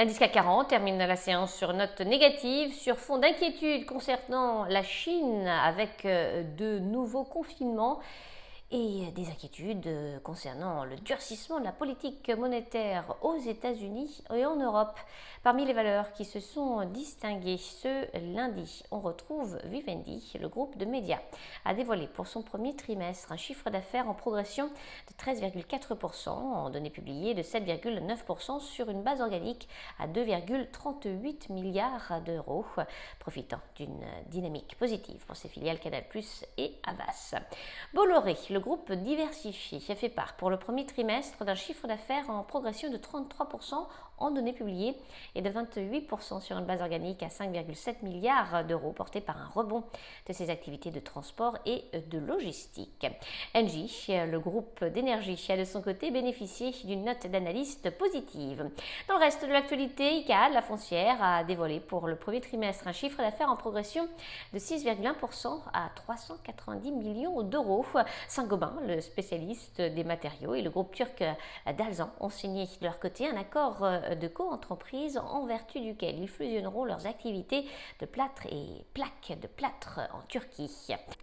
L'indice CAC 40 termine la séance sur note négative sur fond d'inquiétude concernant la Chine avec de nouveaux confinements et des inquiétudes concernant le durcissement de la politique monétaire aux États-Unis et en Europe. Parmi les valeurs qui se sont distinguées ce lundi, on retrouve Vivendi. Le groupe de médias a dévoilé pour son premier trimestre un chiffre d'affaires en progression de 13,4%, en données publiées de 7,9% sur une base organique à 2,38 milliards d'euros, profitant d'une dynamique positive pour ses filiales Canal+ et Havas. Bolloré, le groupe diversifié, a fait part pour le premier trimestre d'un chiffre d'affaires en progression de 33% en données publiées et de 28% sur une base organique à 5,7 milliards d'euros, porté par un rebond de ses activités de transport et de logistique. Engie, le groupe d'énergie, a de son côté bénéficié d'une note d'analyste positive. Dans le reste de l'actualité, Icade, la foncière, a dévoilé pour le premier trimestre un chiffre d'affaires en progression de 6,1% à 390 millions d'euros. Saint-Gobain, le spécialiste des matériaux, et le groupe turc d'Alzan ont signé de leur côté un accord de co-entreprise en vertu duquel ils fusionneront leurs activités de plâtre et plaques de plâtre en Turquie.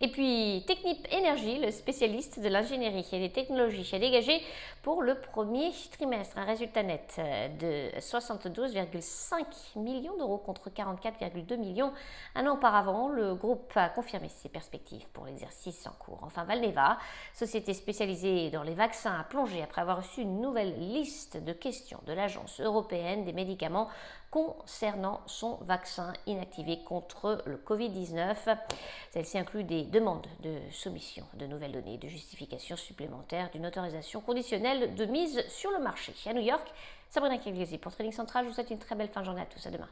Et puis Technip Energies, le spécialiste de l'ingénierie et des technologies, a dégagé pour le premier trimestre un résultat net de 72,5 millions d'euros contre 44,2 millions un an auparavant. Le groupe a confirmé ses perspectives pour l'exercice en cours. Enfin, Valneva, société spécialisée dans les vaccins, a plongé après avoir reçu une nouvelle liste de questions de l'Agence européenne des médicaments concernant son vaccin inactivé contre le Covid-19. Celle-ci inclut des demandes de soumission de nouvelles données, de justification supplémentaire d'une autorisation conditionnelle de mise sur le marché. À New York, Sabrina Kegliesi pour Trading Central. Je vous souhaite une très belle fin de journée à tous. À demain.